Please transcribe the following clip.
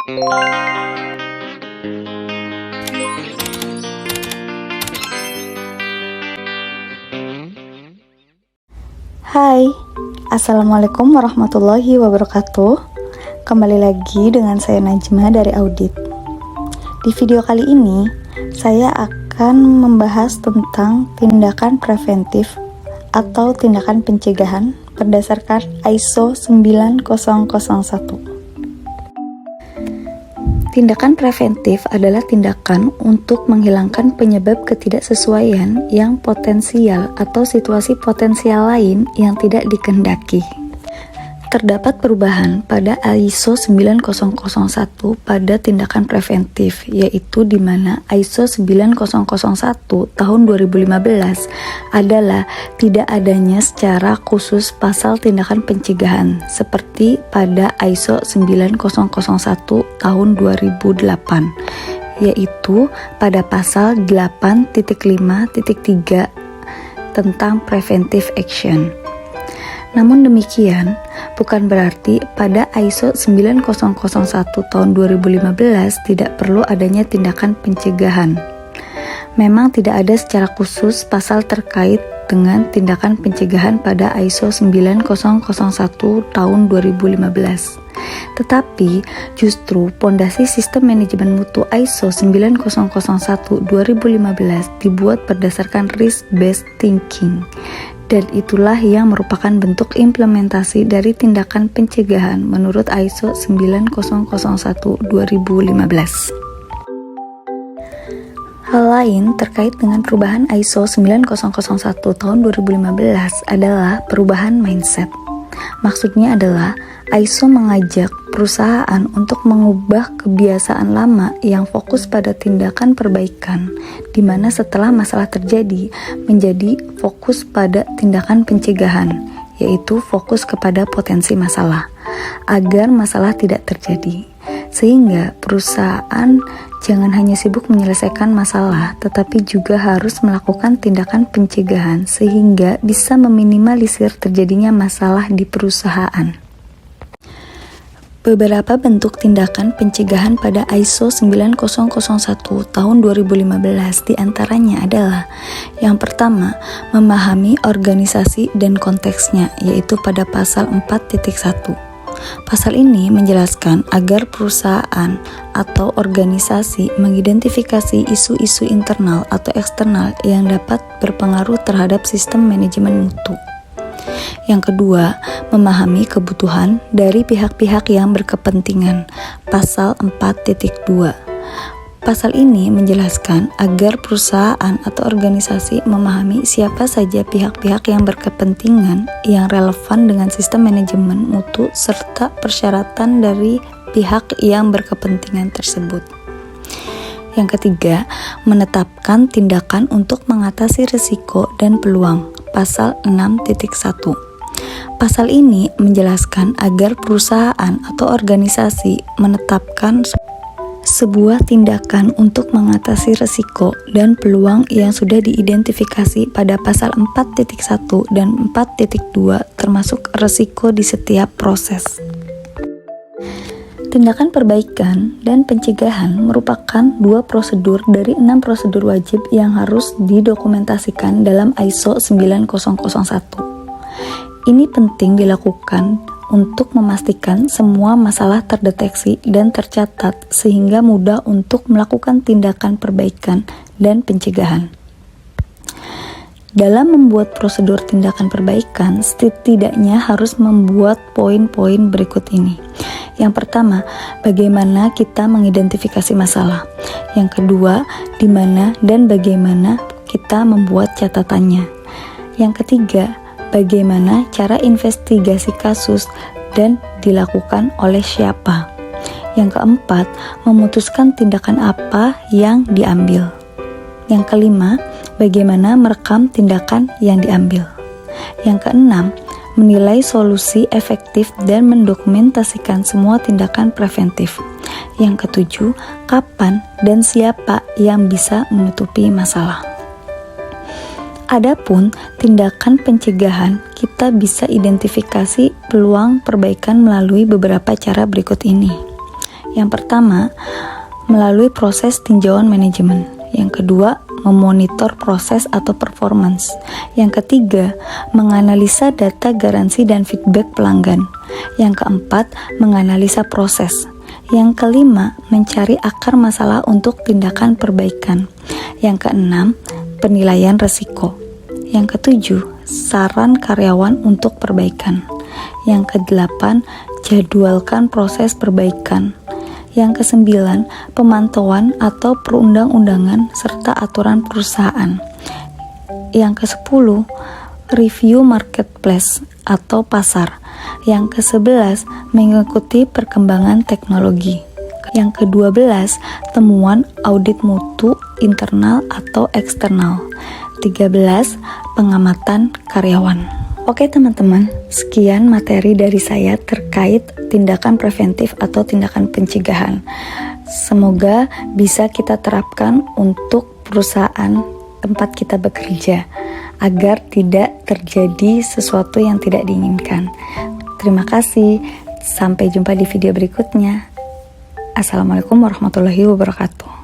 Hai, Assalamualaikum warahmatullahi wabarakatuh. Kembali lagi dengan saya Najma dari Audit. Di video kali ini, saya akan membahas tentang tindakan preventif atau tindakan pencegahan berdasarkan ISO 9001. Tindakan preventif adalah tindakan untuk menghilangkan penyebab ketidaksesuaian yang potensial atau situasi potensial lain yang tidak dikehendaki. Terdapat perubahan pada ISO 9001 pada tindakan preventif, yaitu di mana ISO 9001 tahun 2015 adalah tidak adanya secara khusus pasal tindakan pencegahan seperti pada ISO 9001 tahun 2008, yaitu pada pasal 8.5.3 tentang preventive action. Namun demikian, bukan berarti pada ISO 9001 tahun 2015 tidak perlu adanya tindakan pencegahan. Memang tidak ada secara khusus pasal terkait dengan tindakan pencegahan pada ISO 9001 tahun 2015. Tetapi, justru pondasi sistem manajemen mutu ISO 9001 2015 dibuat berdasarkan risk-based thinking. Dan itulah yang merupakan bentuk implementasi dari tindakan pencegahan menurut ISO 9001 2015. Hal lain terkait dengan perubahan ISO 9001 tahun 2015 adalah perubahan mindset. Maksudnya adalah ISO mengajak perusahaan untuk mengubah kebiasaan lama yang fokus pada tindakan perbaikan, di mana setelah masalah terjadi menjadi fokus pada tindakan pencegahan, yaitu fokus kepada potensi masalah, agar masalah tidak terjadi. Sehingga perusahaan jangan hanya sibuk menyelesaikan masalah, tetapi juga harus melakukan tindakan pencegahan sehingga bisa meminimalisir terjadinya masalah di perusahaan. Beberapa bentuk tindakan pencegahan pada ISO 9001 tahun 2015 diantaranya adalah: yang pertama, memahami organisasi dan konteksnya, yaitu pada pasal 4.1. Pasal ini menjelaskan agar perusahaan atau organisasi mengidentifikasi isu-isu internal atau eksternal yang dapat berpengaruh terhadap sistem manajemen mutu. Yang kedua, memahami kebutuhan dari pihak-pihak yang berkepentingan. Pasal 4.2. Pasal ini menjelaskan agar perusahaan atau organisasi memahami siapa saja pihak-pihak yang berkepentingan yang relevan dengan sistem manajemen mutu serta persyaratan dari pihak yang berkepentingan tersebut. Yang ketiga, menetapkan tindakan untuk mengatasi risiko dan peluang. Pasal 6.1. Pasal ini menjelaskan agar perusahaan atau organisasi menetapkan sebuah tindakan untuk mengatasi risiko dan peluang yang sudah diidentifikasi pada pasal 4.1 dan 4.2 termasuk risiko di setiap proses. Tindakan perbaikan dan pencegahan merupakan dua prosedur dari 6 prosedur wajib yang harus didokumentasikan dalam ISO 9001. Ini penting dilakukan untuk memastikan semua masalah terdeteksi dan tercatat sehingga mudah untuk melakukan tindakan perbaikan dan pencegahan. Dalam membuat prosedur tindakan perbaikan, setidaknya harus membuat poin-poin berikut ini. Yang pertama, bagaimana kita mengidentifikasi masalah. Yang kedua, di mana dan bagaimana kita membuat catatannya. Yang ketiga, bagaimana cara investigasi kasus dan dilakukan oleh siapa. Yang keempat, memutuskan tindakan apa yang diambil. Yang kelima, bagaimana merekam tindakan yang diambil. Yang keenam, menilai solusi efektif dan mendokumentasikan semua tindakan preventif. Yang ketujuh, kapan dan siapa yang bisa menutupi masalah. Adapun tindakan pencegahan, kita bisa identifikasi peluang perbaikan melalui beberapa cara berikut ini. Yang pertama, melalui proses tinjauan manajemen. Yang kedua, memonitor proses atau performance. Yang ketiga, menganalisa data garansi dan feedback pelanggan. Yang keempat, menganalisa proses. Yang kelima, mencari akar masalah untuk tindakan perbaikan. Yang keenam, penilaian risiko. Yang ketujuh, saran karyawan untuk perbaikan. Yang kedelapan, jadwalkan proses perbaikan. Yang kesembilan, pemantauan atau perundang-undangan serta aturan perusahaan. Yang kesepuluh, review marketplace atau pasar. Yang ke-11, mengikuti perkembangan teknologi. Yang ke-12, temuan audit mutu internal atau eksternal. 13, pengamatan karyawan. Oke teman-teman, sekian materi dari saya terkait tindakan preventif atau tindakan pencegahan. Semoga bisa kita terapkan untuk perusahaan tempat kita bekerja, agar tidak terjadi sesuatu yang tidak diinginkan. Terima kasih, sampai jumpa di video berikutnya. Assalamualaikum warahmatullahi wabarakatuh.